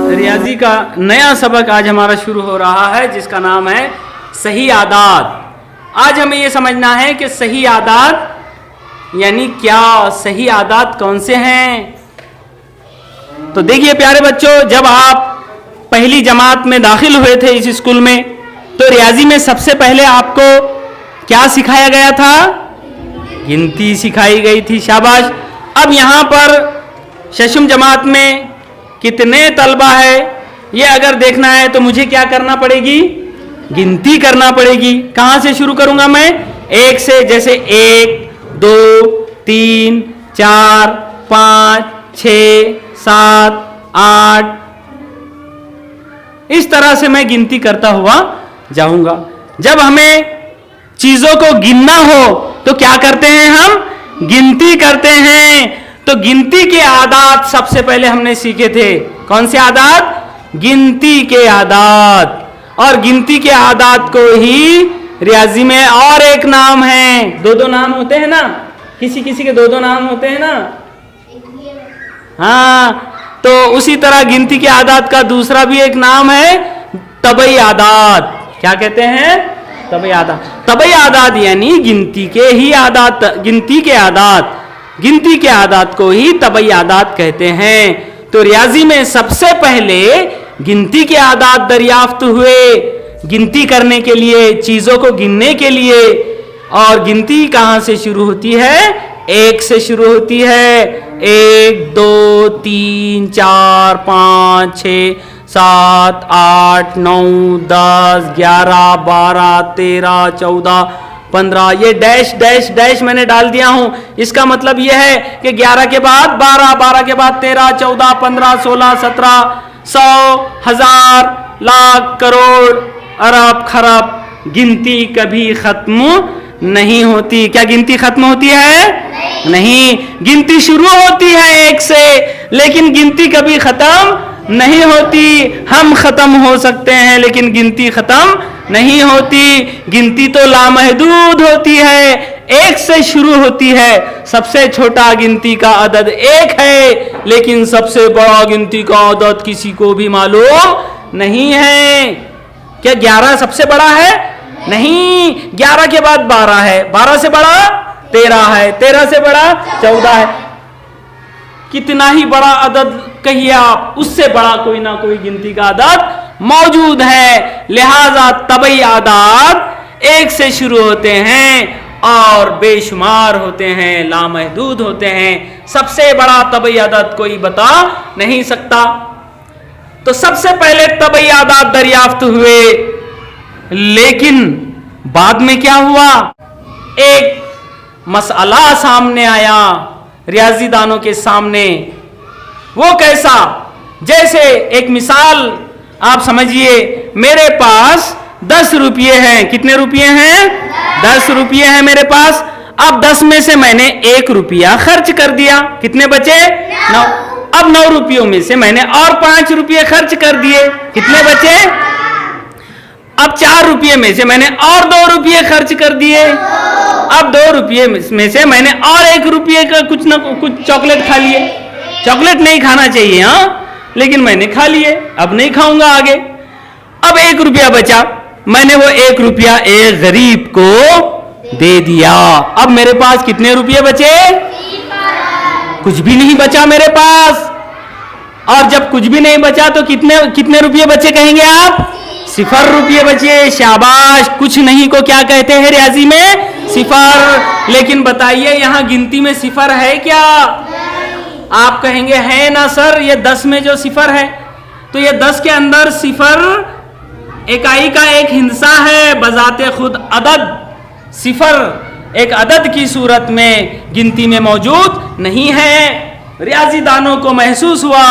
रियाजी का नया सबक आज हमारा शुरू हो रहा है, जिसका नाम है सही आदात। आज हमें ये समझना है कि सही आदात यानी क्या, सही आदात कौन से हैं। तो देखिए प्यारे बच्चों, जब आप पहली जमात में दाखिल हुए थे इस स्कूल में, तो रियाजी में सबसे पहले आपको क्या सिखाया गया था? गिनती सिखाई गई थी। शाबाश। अब यहाँ पर शशम जमात में कितने तलबा है ये अगर देखना है तो मुझे क्या करना पड़ेगी? गिनती करना पड़ेगी। कहाँ से शुरू करूंगा मैं? एक से, जैसे 1 2 3 4 5 6 7 8, इस तरह से मैं गिनती करता हुआ जाऊंगा। जब हमें चीजों को गिनना हो तो क्या करते हैं? हम गिनती करते हैं। तो गिनती के आदात सबसे पहले हमने सीखे थे। कौन से आदात? गिनती के आदात। और गिनती के आदात को ही रियाजी में और एक नाम है, दो नाम होते हैं ना, किसी किसी के दो नाम होते हैं ना। हाँ, तो उसी तरह गिनती के आदात का दूसरा भी एक नाम है तबई आदात। क्या कहते हैं? तबई आदात। तबई आदात यानी गिनती के ही आदात, गिनती के आदात, गिनती के आदात को ही तबई आदात कहते हैं। तो रियाजी में सबसे पहले गिनती के आदात दरियाफ्त हुए, गिनती करने के लिए, चीजों को गिनने के लिए। और गिनती कहां से शुरू होती है? 1 से शुरू होती है। 1 2 3 4 5 6 7 8 9 10 11 12 13 14 15, ये डैश डैश डैश मैंने डाल दिया हूं। इसका मतलब यह है कि 11 के बाद 12, 12 के बाद 13, 14, 15, 16, 17, 100, 1000, लाख, करोड़, अरब, खरब। गिनती कभी खत्म नहीं होती। क्या गिनती खत्म होती है? नहीं। गिनती शुरू होती है 1 से, लेकिन गिनती कभी खत्म नहीं होती। हम खत्म हो सकते हैं लेकिन गिनती खत्म नहीं होती। गिनती तो लामहदूद होती है, 1 से शुरू होती है। सबसे छोटा गिनती का अदद 1 है, लेकिन सबसे बड़ा गिनती का अदद किसी को भी मालूम नहीं है। क्या 11 सबसे बड़ा है? नहीं। 11 के बाद 12 है, 12 से बड़ा 13 है, 13 से बड़ा 14 है। कितना ही बड़ा अदद कहिए आप, उससे बड़ा कोई ना कोई गिनती का अदद मौजूद है। लिहाजा तबई आदात 1 से शुरू होते हैं और बेशुमार होते हैं, लामहदूद होते हैं। सबसे बड़ा तबई आदात कोई बता नहीं सकता। तो सबसे पहले तबई आदात दरियाफ्त हुए, लेकिन बाद में क्या हुआ? एक मसला सामने आया रियाजी दानों के सामने। वो कैसा? जैसे एक मिसाल आप समझिए, मेरे पास 10 रुपये हैं। कितने रुपये हैं? 10 रुपये हैं मेरे पास। अब 10 में से मैंने 1 रुपया खर्च कर दिया। कितने बचे? 9। अब 9 रुपयों में से मैंने और 5 रुपये खर्च कर दिए। कितने बचे? अब 4 रुपये में से मैंने और 2 रुपये खर्च कर दिए। अब 2 रुपये में से मैंने और 1 रुपये का कुछ ना कुछ चॉकलेट खा लिए। चॉकलेट नहीं खाना चाहिए, हाँ, लेकिन मैंने खा लिए, अब नहीं खाऊंगा आगे। अब 1 रुपया बचा, मैंने वो 1 रुपया एक गरीब को दे दिया। अब मेरे पास कितने रुपये बचे? कुछ भी नहीं बचा मेरे पास। और जब कुछ भी नहीं बचा तो कितने रुपये बचे कहेंगे आप? 0 रुपये बचे। शाबाश। कुछ नहीं को क्या कहते हैं रियाजी में? 0। लेकिन बताइए यहां गिनती में 0 है क्या? आप कहेंगे है ना सर, ये 10 में जो 0 है, तो ये 10 के अंदर 0 इकाई का एक हिस्सा है, बजाते खुद अदद 0 एक अदद की सूरत में गिनती में मौजूद नहीं है। रियाजी दानों को महसूस हुआ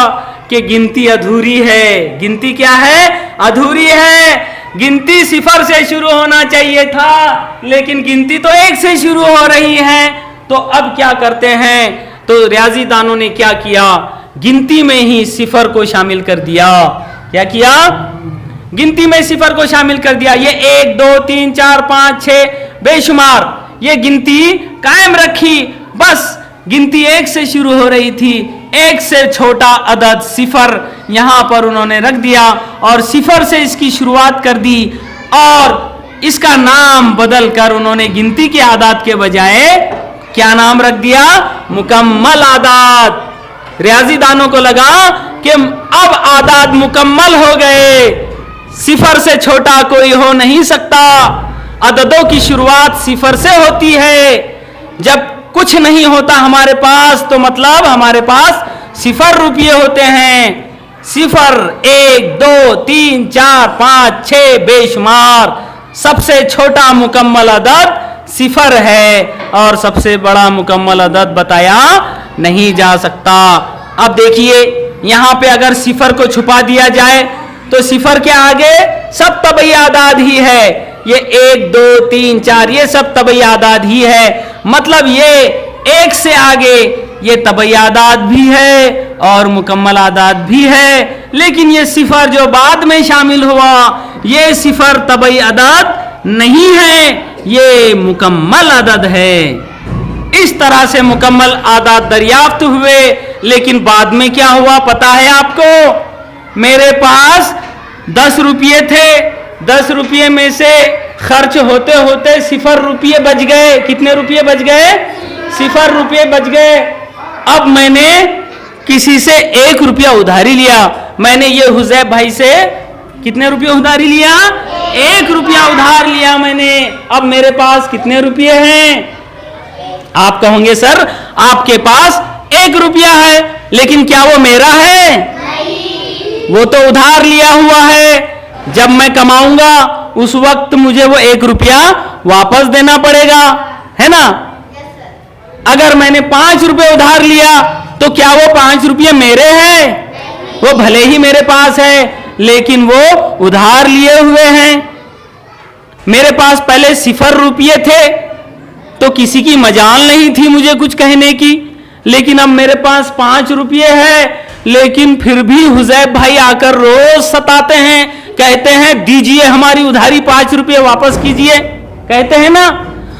कि गिनती अधूरी है। गिनती क्या है? अधूरी है। गिनती 0 से शुरू होना चाहिए था, लेकिन गिनती तो 1 से शुरू हो रही है। तो अब क्या करते हैं? तो रियाजी दानों ने क्या किया? गिनती में ही 0 को शामिल कर दिया। क्या किया? गिनती में 0 को शामिल कर दिया। ये 1 2 3 4 5 6 बेशुमार ये गिनती कायम रखी। बस गिनती 1 से शुरू हो रही थी, 1 से छोटा अदद सिफर यहां पर उन्होंने रख दिया और सिफर से इसकी शुरुआत कर दी और इसका नाम बदल कर उन्होंने गिनती के आदाद के बजाय क्या नाम रख दिया? मुकम्मल आदाद। रियाजी दानों को लगा कि अब आदाद मुकम्मल हो गए, सिफर से छोटा कोई हो नहीं सकता। अददों की शुरुआत सिफर से होती है। जब कुछ नहीं होता हमारे पास तो मतलब हमारे पास सिफर रुपये होते हैं। सिफर 1 2 3 4 5 6 बेशुमार। सबसे छोटा मुकम्मल अदद सिफर है और सबसे बड़ा मुकम्मल अदद बताया नहीं जा सकता। अब देखिए यहां पे अगर सिफर को छुपा दिया जाए तो सिफर के आगे सब तबई आदाद ही है। ये 1 2 3 4 ये सब तबई आदाद ही है। मतलब ये 1 से आगे ये तबई आदाद भी है और मुकम्मल आदाद भी है। लेकिन ये सिफर जो बाद में शामिल हुआ ये सिफर तबई आदाद नहीं है, ये मुकम्मल अदद है। इस तरह से मुकम्मल आदाद दरियाफ्त हुए। लेकिन बाद में क्या हुआ पता है आपको? मेरे पास 10 रुपये थे, 10 रुपये में से खर्च होते होते सिफर रुपये बच गए। कितने रुपये बच गए? सिफर रुपये बच गए। अब मैंने किसी से 1 रुपया उधारी लिया। मैंने ये हुजैब भाई से कितने रुपये उधारी लिया? 1 रुपया उधार लिया मैंने। अब मेरे पास कितने रुपये हैं? आप कहोगे सर आपके पास 1 रुपया है, लेकिन क्या वो मेरा है? नहीं। वो तो उधार लिया हुआ है। जब मैं कमाऊंगा उस वक्त मुझे वो 1 रुपया वापस देना पड़ेगा, है ना? अगर मैंने 5 रुपये उधार लिया तो क्या वो 5 रुपये मेरे हैं? वो भले ही मेरे पास है लेकिन वो उधार लिए हुए हैं। मेरे पास पहले सिफर रुपये थे तो किसी की मजाल नहीं थी मुझे कुछ कहने की। लेकिन अब मेरे पास 5 रुपये है, लेकिन फिर भी हुजैब भाई आकर रोज सताते हैं, कहते हैं दीजिए हमारी उधारी 5 रुपये वापस कीजिए, कहते हैं ना।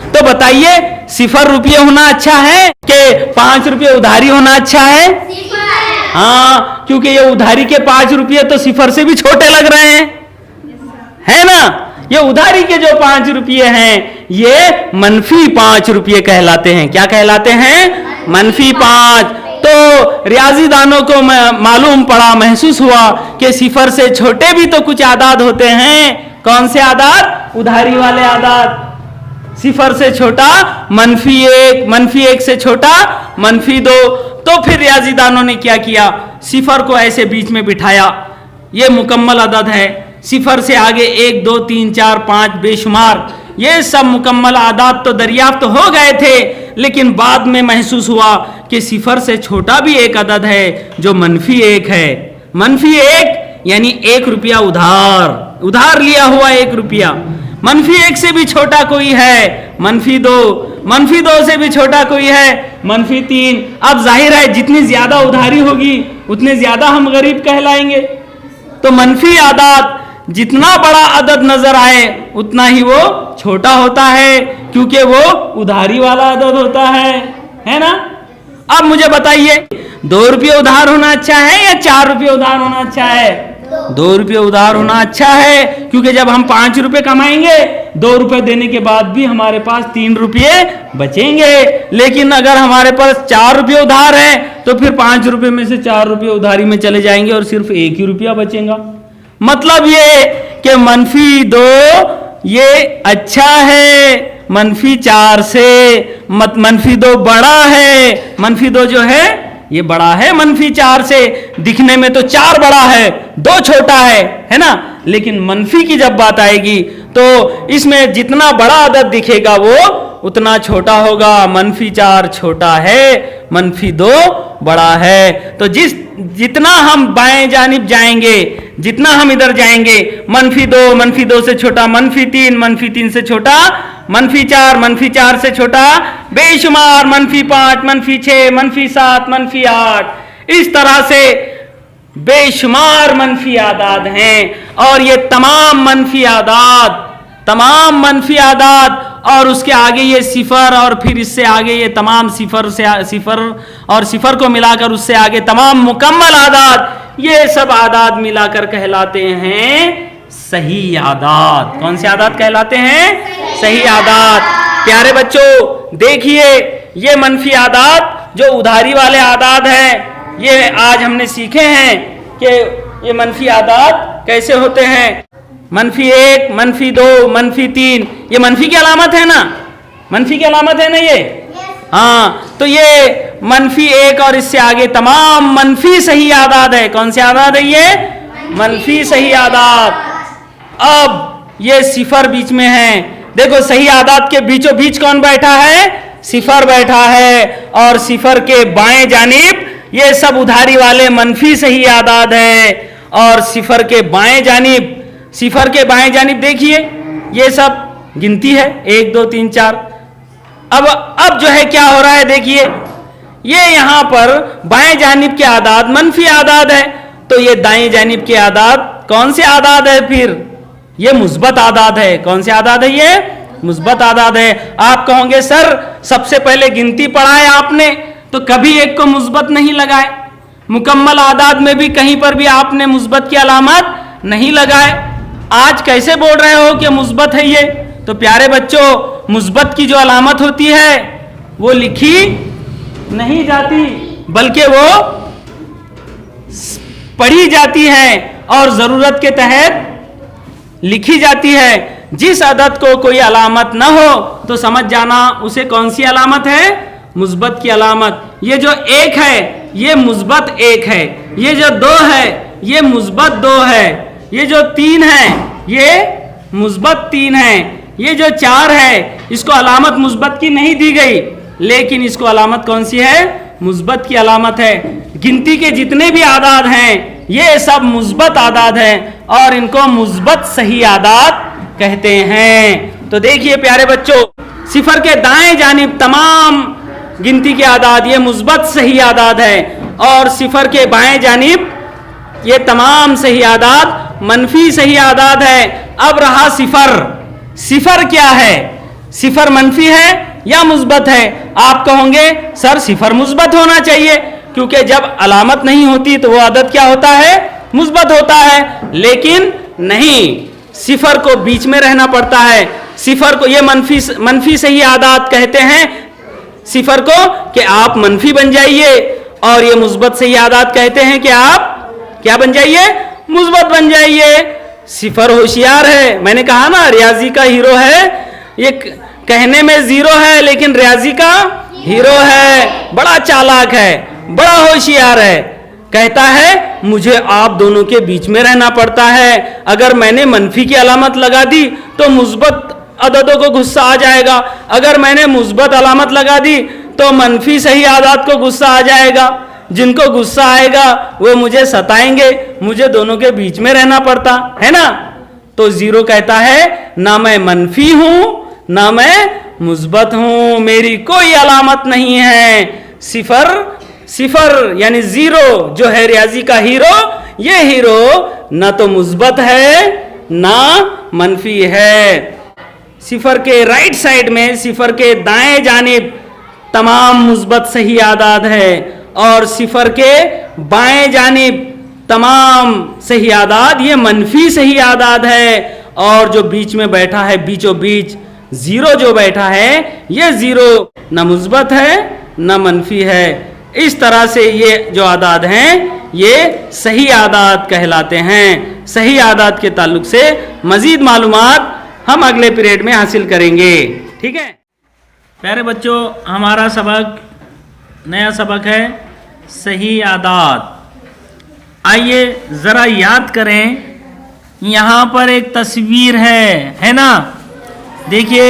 तो बताइए सिफर रुपये होना अच्छा है कि 5 रुपये उधारी होना अच्छा है? हाँ, क्योंकि ये उधारी के 5 रुपये तो सिफर से भी छोटे लग रहे हैं, है ना? ये उधारी के जो 5 रुपये हैं ये मनफी 5 रुपये कहलाते हैं। क्या कहलाते हैं? मनफी 5। तो रियाजी दानों को मालूम पड़ा, महसूस हुआ कि सिफर से छोटे भी तो कुछ आदाद होते हैं। कौन से आदाद? उधारी वाले आदाद। सिफर से छोटा -1, -1 से छोटा -2। तो फिर रियाजी दानों ने क्या किया? सिफर को ऐसे बीच में बिठाया। ये मुकम्मल अदद है। सिफर से आगे 1 2 3 4 5 बेशुमार ये सब मुकम्मल आदाद तो दरियाफ्त हो गए थे। लेकिन बाद में महसूस हुआ कि सिफर से छोटा भी एक अदद है जो -1 है। -1 यानी 1 रुपया उधार लिया हुआ 1 रुपया। -1 से भी छोटा कोई है -2, -2 से भी छोटा कोई है -3। अब जाहिर है जितनी ज्यादा उधारी होगी उतने ज्यादा हम गरीब कहलाएंगे। तो मनफी आदाद जितना बड़ा अदद नजर आए उतना ही वो छोटा होता है, क्योंकि वो उधारी वाला अदद होता है ना? अब मुझे बताइए 2 रुपये उधार होना अच्छा है या 4 रुपये उधार होना अच्छा है? 2 रुपये उधार होना अच्छा है, क्योंकि जब हम 5 रुपये कमाएंगे 2 रुपये देने के बाद भी हमारे पास 3 रुपये बचेंगे। लेकिन अगर हमारे पास 4 रुपये उधार है तो फिर 5 रुपये में से 4 रुपये उधारी में चले जाएंगे और सिर्फ 1 ही रुपया बचेगा। मतलब ये कि -2 ये अच्छा है -4 से। -2 बड़ा है। -2 जो है ये बड़ा है -4 से। दिखने में तो 4 बड़ा है 2 छोटा है ना? लेकिन मनफी की जब बात आएगी तो इसमें जितना बड़ा अदद दिखेगा वो उतना छोटा होगा। -4 छोटा है, -2 बड़ा है। तो जितना हम बाएं जानिब जाएंगे, जितना हम इधर जाएंगे -2, -2 से छोटा -3, -3 से छोटा -4, -4 से छोटा बेशुमार -5, -6, -7, -8। इस तरह से बेशुमार मनफी आदाद हैं। और ये तमाम मनफी आदाद और उसके आगे ये सिफर और फिर इससे आगे ये तमाम सिफर और सिफर को मिलाकर उससे आगे तमाम मुकम्मल आदाद, ये सब आदाद मिलाकर कहलाते हैं सही आदाद। कौन से आदाद कहलाते हैं? सही आदाद। प्यारे बच्चों देखिए, ये मनफी आदाद जो उधारी वाले आदाद है, ये आज हमने सीखे हैं कि ये मनफी आदाद कैसे होते हैं। मनफी 1, मनफी 2, मनफी 3, ये मनफी की अलामत है ना? मनफी की अलामत है ना ये? हाँ, तो ये मनफी 1 और इससे आगे तमाम मनफी सही आदाद है। कौन से आदाद है ये? मनफी सही आदाद। अब ये सिफर बीच में है। देखो सही आदाद के बीचों बीच कौन बैठा है? सिफर बैठा है। और सिफर के बाएं जानिब ये सब उधारी वाले मनफी सही आदाद है। और सिफर के बाएं जानिब देखिए ये सब गिनती है 1 2 3 4। अब जो है क्या हो रहा है, देखिए ये यहां पर बाएं जानिब के आदाद मनफी आदाद है, तो ये दाएं जानिब के आदाद कौन से आदाद है? फिर ये मुस्बत आदाद है। कौन से आदाद है? ये मुस्बत आदाद है। आप कहोगे सर सबसे पहले गिनती पढ़ाए आपने तो कभी एक को मुस्बत नहीं लगाए, मुकम्मल आदाद में भी कहीं पर भी आपने मुस्बत की अलामत नहीं लगाए, आज कैसे बोल रहे हो कि मुस्बत है ये? तो प्यारे बच्चों, मुस्बत की जो अलामत होती है वो लिखी नहीं जाती, बल्कि वो पढ़ी जाती है और जरूरत के तहत लिखी जाती है। जिस अदद को कोई अलामत न हो तो समझ जाना उसे कौन सी अलामत है? मुस्बत की अलामत। ये जो 1 है ये मुस्बत 1 है, ये जो 2 है ये मुस्बत 2 है, ये जो 3 है ये मुस्बत 3 है, ये जो 4 है इसको अलामत मुस्बत की नहीं दी गई, लेकिन इसको अलामत कौन सी है? मुस्बत की अलामत है। गिनती के जितने भी आदाद हैं ये सब मुस्बत आदाद हैं और इनको मुस्बत सही आदाद कहते हैं। तो देखिए प्यारे बच्चों, सिफर के दाएं जानिब तमाम गिनती के आदाद ये मुस्बत सही आदाद है और सिफर के बाएं जानिब ये तमाम सही आदाद मनफी सही आदाद है। अब रहा सिफर क्या है? सिफर मनफी है या मुस्बत है? आप कहोगे सर सिफर मुस्बत होना चाहिए, क्योंकि जब अलामत नहीं होती तो वो आदद क्या होता है? मुस्बत होता है। लेकिन नहीं, सिफर को बीच में रहना पड़ता है। सिफर को ये मनफी सही आदाद कहते हैं सिफर को कि आप मनफी बन जाइए, और ये मुस्बत सही आदाद कहते हैं कि आप क्या बन जाइए? मुस्बत बन जाइए। सिफर होशियार है, मैंने कहा ना रियाजी का हीरो है, ये कहने में 0 है लेकिन रियाजी का हीरो है, बड़ा चालाक है, बड़ा होशियार है। कहता है मुझे आप दोनों के बीच में रहना पड़ता है, अगर मैंने मनफी की अलामत लगा दी तो मुस्बत अददों को गुस्सा आ जाएगा, अगर मैंने मुस्बत अलामत लगा दी तो मनफी सही आदाद को गुस्सा आ जाएगा, जिनको गुस्सा आएगा वो मुझे सताएंगे, मुझे दोनों के बीच में रहना पड़ता है ना। तो 0 कहता है ना मैं मनफी हूं ना मैं मुस्बत हूं, मेरी कोई अलामत नहीं है। सिफर यानी 0 जो है रियाजी का हीरो, ये हीरो ना तो मुस्बत है ना मनफी है। सिफर के राइट साइड में, सिफर के दाएं जानिब तमाम मुस्बत सही आदाद है और सिफर के बाएं जानिब तमाम सही आदाद ये मनफी सही आदाद है। और जो बीच में बैठा है, बीचों बीच 0 जो बैठा है, ये 0 न मुस्बत है न मनफी है। इस तरह से ये जो आदाद हैं ये सही आदाद कहलाते हैं। सही आदाद के ताल्लुक से मजीद मालूमात हम अगले पीरियड में हासिल करेंगे। ठीक है प्यारे बच्चों, हमारा सबक नया सबक है सही आदाद। आइए ज़रा याद करें, यहाँ पर एक तस्वीर है ना? देखिए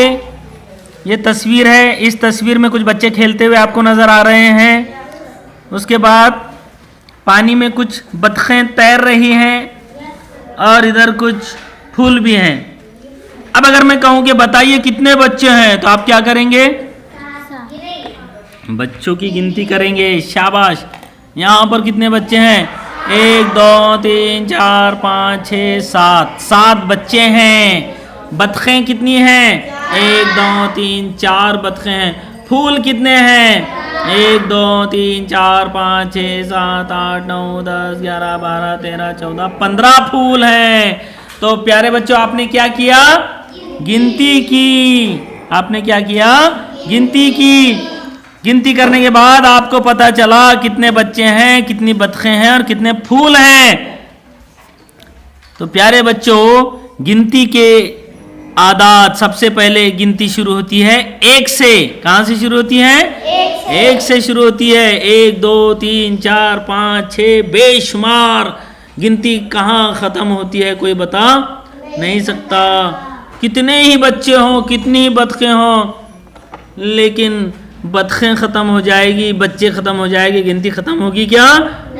ये तस्वीर है, इस तस्वीर में कुछ बच्चे खेलते हुए आपको नज़र आ रहे हैं। उसके बाद पानी में कुछ बतखें तैर रही हैं और इधर कुछ फूल भी हैं। अब अगर मैं कहूँ कि बताइए कितने बच्चे हैं, तो आप क्या करेंगे? बच्चों की गिनती करेंगे। शाबाश। यहाँ पर कितने बच्चे हैं? 1 2 3 4 5 6 7 बच्चे हैं। बतखें कितनी हैं? 1 2 3 4 बतखें हैं। फूल कितने हैं? 1 2 3 4 5 6 7 8 9 10 11 12 13 14 15 फूल हैं। तो प्यारे बच्चों, आपने क्या किया? गिनती की। आपने क्या किया? गिनती की। गिनती करने के बाद आपको पता चला कितने बच्चे हैं, कितनी बतखें हैं और कितने फूल हैं। तो प्यारे बच्चों, गिनती के आदात, सबसे पहले गिनती शुरू होती है 1 से। कहां से शुरू होती है? 1 से शुरू होती है। 1 2 3 4 5 6 बेशुमार। गिनती कहाँ खत्म होती है कोई बता नहीं सकता। कितने ही बच्चे हों, कितनी ही बतखें हों, लेकिन बतखें ख़त्म हो जाएगी, बच्चे ख़त्म हो जाएंगे, गिनती ख़त्म होगी क्या?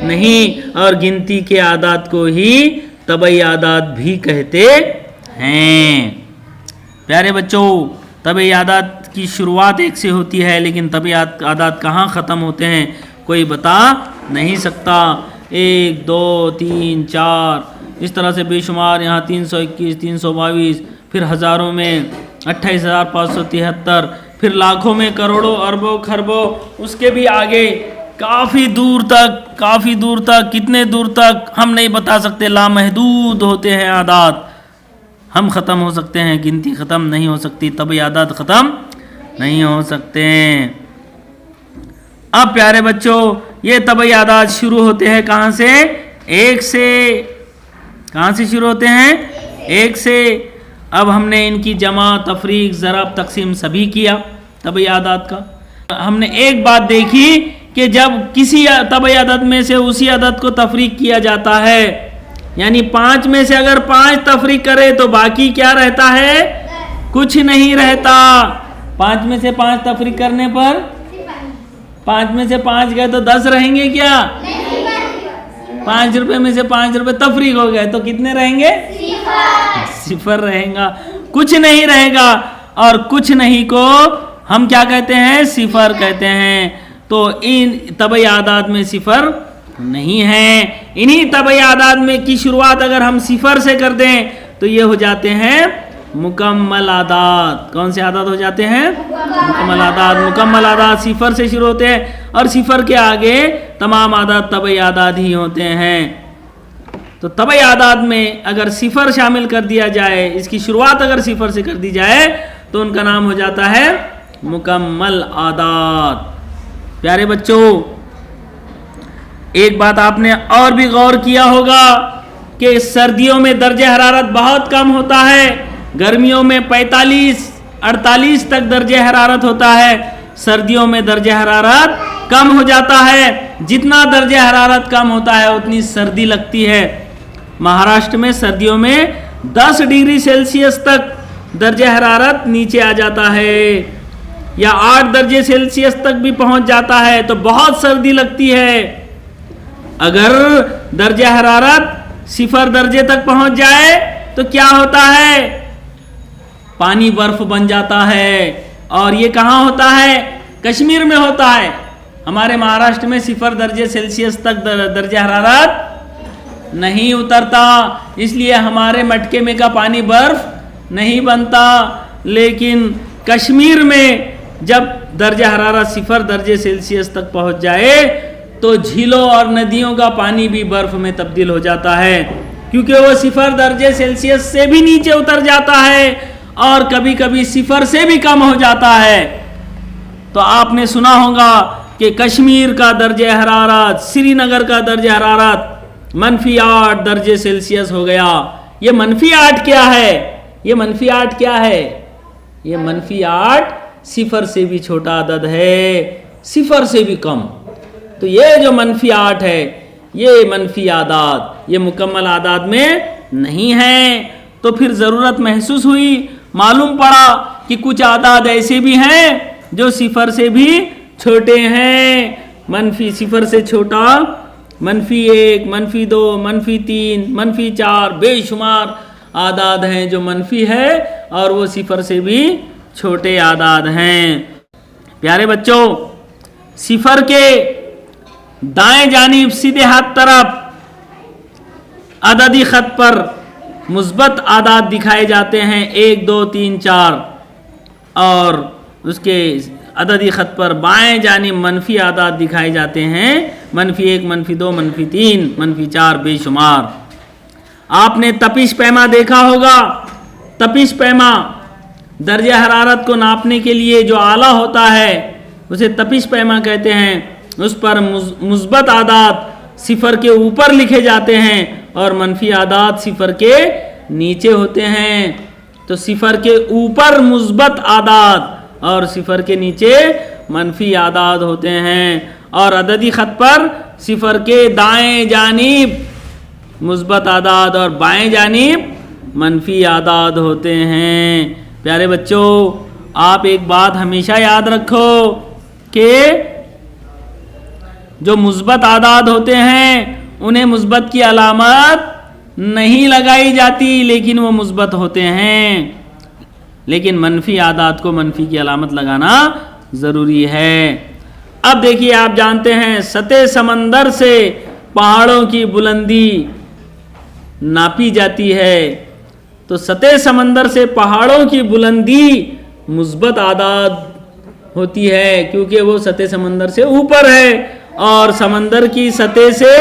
नहीं। और गिनती के आदात को ही तबई आदात भी कहते हैं। प्यारे बच्चों, तबई आदात की शुरुआत 1 से होती है, लेकिन तबई आदात कहाँ ख़त्म होते हैं कोई बता नहीं सकता। 1 2 3 4 इस तरह से बेशुमार। यहाँ 321 322, फिर हज़ारों में 28,573, फिर लाखों में, करोड़ों, अरबों, खरबों, उसके भी आगे काफ़ी दूर तक, कितने दूर तक हम नहीं बता सकते। लामहदूद होते हैं आदात। हम ख़त्म हो सकते हैं, गिनती ख़त्म नहीं हो सकती, तबई आदात ख़त्म नहीं हो सकते। अब प्यारे बच्चों, ये तबई आदात शुरू होते हैं कहाँ से? 1 से। कहाँ से शुरू होते हैं? 1 से। अब हमने इनकी जमा, तफरीक, ज़रब, तकसीम सभी किया तबई आदात का। हमने एक बात देखी कि जब किसी तबई आदात में से उसी आदत को तफरीक किया जाता है, यानी 5 में से अगर 5 तफरीक करे तो बाकी क्या रहता है? कुछ नहीं रहता। 5 में से 5 तफरीक करने पर 5 में से 5 गए तो 10 रहेंगे क्या? 5 रुपए में से 5 रुपए तफरीक हो गए तो कितने रहेंगे? 0 रहेगा, कुछ नहीं रहेगा। और कुछ नहीं को हम क्या कहते हैं? 0 कहते हैं। तो इन तबई आदात में 0 नहीं है। इन्हीं तबई आदात में की शुरुआत अगर हम 0 से कर दें तो ये हो जाते हैं मुकम्मल आदात। कौन से आदात हो जाते हैं? मुकम्मल आदात। मुकम्मल आदात 0 से शुरू होते हैं और 0 के आगे तमाम आदात तबई आदात ही होते हैं। तो तबई आदात में अगर 0 शामिल कर दिया जाए, इसकी शुरुआत अगर 0 से कर दी जाए तो उनका नाम हो जाता है मुकम्मल आदात। प्यारे बच्चों, एक बात आपने और भी गौर किया होगा कि सर्दियों में दर्जे हरारत बहुत कम होता है, गर्मियों में 45-48 तक दर्जे हरारत होता है, सर्दियों में दर्जे हरारत कम हो जाता है। जितना दर्जे हरारत कम होता है उतनी सर्दी लगती है। महाराष्ट्र में सर्दियों में 10 डिग्री सेल्सियस तक दर्जे हरारत नीचे आ जाता है, या 8 दर्जे सेल्सियस तक भी पहुंच जाता है, तो बहुत सर्दी लगती है। अगर दर्जे हरारत 0 दर्जे तक पहुंच जाए तो क्या होता है? पानी बर्फ बन जाता है। और ये कहाँ होता है? कश्मीर में होता है। हमारे महाराष्ट्र में 0 दर्जे सेल्सियस तक दर्जे हरारत नहीं उतरता, इसलिए हमारे मटके में का पानी बर्फ नहीं बनता। लेकिन कश्मीर में जब दर्जा हरारत 0 दर्जे सेल्सियस तक पहुंच जाए तो झीलों और नदियों का पानी भी बर्फ में तब्दील हो जाता है, क्योंकि वो 0 दर्जे सेल्सियस से भी नीचे उतर जाता है और कभी कभी 0 से भी कम हो जाता है। तो आपने सुना होगा कि कश्मीर का दर्जे हरारत, श्रीनगर का दर्जे हरारत -8 दर्जे सेल्सियस हो गया। ये -8 क्या है? ये -8 क्या है? ये -8 0 से भी छोटा अदद है, 0 से भी कम। तो ये जो -8 है, ये मनफी आदात, ये मुकम्मल आदात में नहीं है। तो फिर ज़रूरत महसूस हुई, मालूम पड़ा कि कुछ आदात ऐसे भी हैं जो 0 से भी छोटे हैं। -0 से छोटा -1, -2, -3, -4 बेशुमार आदात हैं जो मनफी है और वो 0 से भी छोटे आदात हैं। प्यारे बच्चों, 0 के दाएं जानिब सीधे हाथ तरफ अददी खत पर मुस्बत आदात दिखाए जाते हैं 1 2 3 4। और उसके अददी ख़त पर बाएं जानिब मनफी आदात दिखाए जाते हैं, -1, -2, -3, -4 बेशुमार। आपने तपिश पैमा देखा होगा। तपिश पैमा दर्जा हरारत को नापने के लिए जो आला होता है उसे तपिश पैमा कहते हैं। उस पर मुस्बत आदात सिफर के ऊपर लिखे जाते हैं और मनफी आदात सिफर के नीचे होते हैं। तो सिफर के ऊपर मुस्बत आदात और सिफर के नीचे मनफी आदात होते हैं और अददी ख़त पर सिफर के दाएं जानिब मुस्बत आदात और बाएं जानिब मनफी आदात होते हैं। प्यारे बच्चों, आप एक बात हमेशा याद रखो कि जो मुस्बत आदात होते हैं उन्हें मुस्बत की अलामत नहीं लगाई जाती, लेकिन वो मुस्बत होते हैं। लेकिन मनफी आदात को मनफी की अलामत लगाना ज़रूरी है। अब देखिए, आप जानते हैं सतह समंदर से पहाड़ों की बुलंदी नापी जाती है। तो सतह समंदर से पहाड़ों की बुलंदी मुस्बत आदात होती है, क्योंकि वो सतह समंदर से ऊपर है और समंदर की सतह से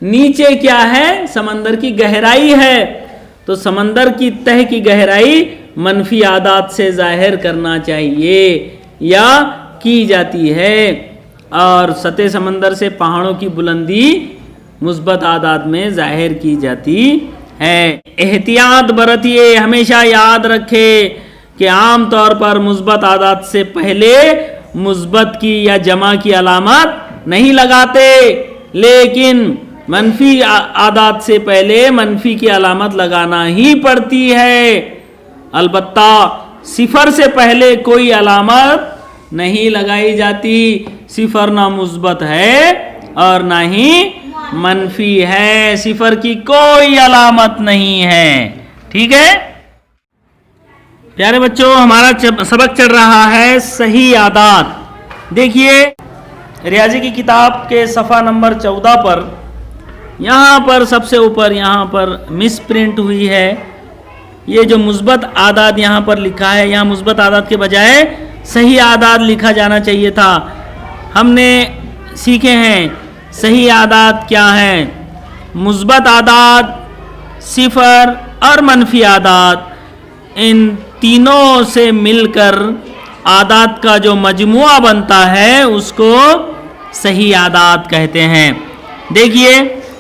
नीचे क्या है, समंदर की गहराई है। तो समंदर की तह की गहराई मनफी आदात से जाहिर करना चाहिए या की जाती है और सतह समंदर से पहाड़ों की बुलंदी मुस्बत आदात में जाहिर की जाती है। एहतियात बरतिए, हमेशा याद रखे कि आम तौर पर मुस्बत आदात से पहले मुस्बत की या जमा की अलामत नहीं लगाते, लेकिन मनफी आदात से पहले मनफी की अलामत लगाना ही पड़ती है। अलबत्ता सिफर से पहले कोई अलामत नहीं लगाई जाती। सिफर ना मुस्बत है और ना ही मनफी है, सिफर की कोई अलामत नहीं है। ठीक है प्यारे बच्चों, हमारा सबक चल रहा है सही आदात। देखिए, रियाजी की किताब के सफ़ा नंबर 14 पर यहाँ पर सबसे ऊपर यहाँ पर मिस प्रिंट हुई है। ये जो मुस्बत आदात यहाँ पर लिखा है, यहाँ मुस्बत आदात के बजाय सही आदात लिखा जाना चाहिए था। हमने सीखे हैं सही आदात क्या है। मुस्बत आदात, सिफर और मनफी आदात, इन तीनों से मिलकर आदात का जो मजमुआ बनता है उसको सही आदात कहते हैं। देखिए,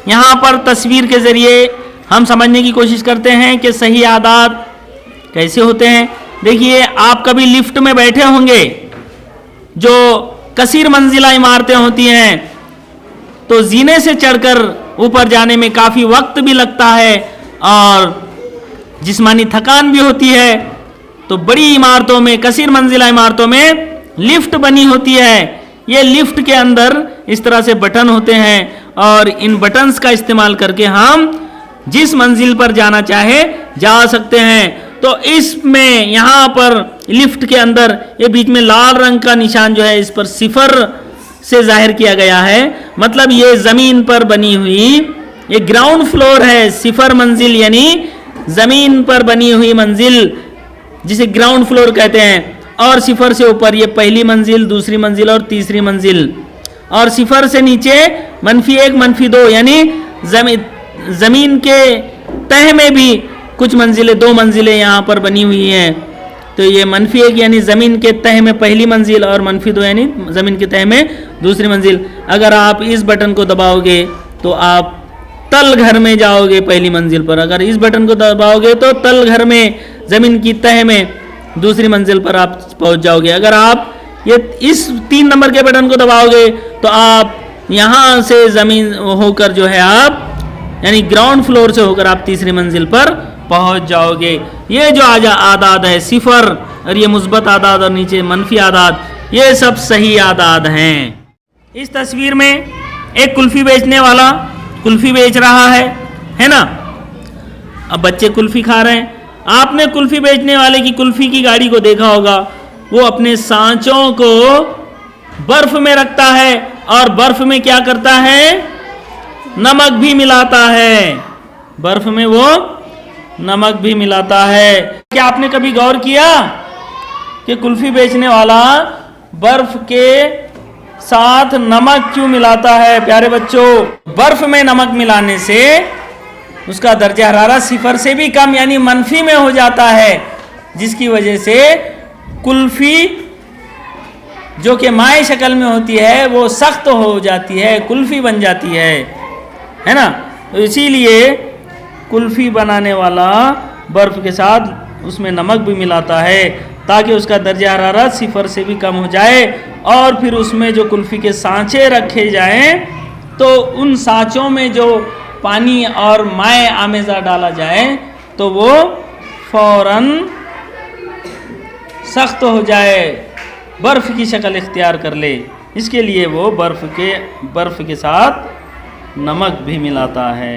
यहाँ पर तस्वीर के ज़रिए हम समझने की कोशिश करते हैं कि सही आदात कैसे होते हैं। देखिए, आप कभी लिफ्ट में बैठे होंगे, जो कसीर मंजिला इमारतें होती हैं, तो जीने से चढ़कर ऊपर जाने में काफ़ी वक्त भी लगता है और जिस्मानी थकान भी होती है। तो बड़ी इमारतों में, कसीर मंजिला इमारतों में लिफ्ट बनी होती है। ये लिफ्ट के अंदर इस तरह से बटन होते हैं और इन बटन्स का इस्तेमाल करके हम जिस मंजिल पर जाना चाहे जा सकते हैं। तो इसमें यहाँ पर लिफ्ट के अंदर ये बीच में लाल रंग का निशान जो है, इस पर सिफर से जाहिर किया गया है। मतलब ये ज़मीन पर बनी हुई, ये ग्राउंड फ्लोर है। सिफर मंजिल यानी ज़मीन पर बनी हुई मंजिल, जिसे ग्राउंड फ्लोर कहते हैं। और सिफर से ऊपर ये पहली मंजिल, दूसरी मंजिल और तीसरी मंजिल। और सिफर से नीचे -1, -2 यानी ज़मीन के तह में भी कुछ मंजिलें, 2 मंजिलें यहाँ पर बनी हुई हैं। तो ये -1 यानी ज़मीन के तह में पहली मंजिल और -2 यानी ज़मीन के तह में दूसरी मंजिल। अगर आप इस बटन को दबाओगे तो आप तल घर में जाओगे पहली मंजिल पर। अगर इस बटन को दबाओगे तो तल घर में, ज़मीन की तह में दूसरी मंजिल पर आप पहुंच जाओगे। अगर आप ये इस 3 नंबर के बटन को दबाओगे तो आप यहाँ से ज़मीन होकर जो है आप, यानी ग्राउंड फ्लोर से होकर आप तीसरी मंजिल पर पहुंच जाओगे। ये जो आदात है सिफर और ये मुस्बत आदात और नीचे मनफी आदात, ये सब सही आदात हैं। इस तस्वीर में एक कुल्फ़ी बेचने वाला कुल्फ़ी बेच रहा है ना। अब बच्चे कुल्फ़ी खा रहे हैं। आपने कुल्फ़ी बेचने वाले की कुल्फ़ी की गाड़ी को देखा होगा। वो अपने सांचों को बर्फ में रखता है और बर्फ में क्या करता है, नमक भी मिलाता है। बर्फ में वो नमक भी मिलाता है। क्या आपने कभी गौर किया कि कुल्फी बेचने वाला बर्फ के साथ नमक क्यों मिलाता है। प्यारे बच्चों, बर्फ में नमक मिलाने से उसका दर्जा हरारत 0 से भी कम यानी मनफी में हो जाता है, जिसकी वजह से कुल्फी जो कि माए शक्ल में होती है वो सख्त हो जाती है, कुल्फी बन जाती है ना। तो इसीलिए कुल्फी बनाने वाला बर्फ के साथ उसमें नमक भी मिलाता है ताकि उसका दर्जा हरारत 0 से भी कम हो जाए। और फिर उसमें जो कुल्फी के सांचे रखे जाएं तो उन सांचों में जो पानी और माए आमेज़ा डाला जाए तो वो फौरन सख्त हो जाए, बर्फ़ की शक्ल इख्तियार कर ले। इसके लिए वो बर्फ़ के साथ नमक भी मिलाता है।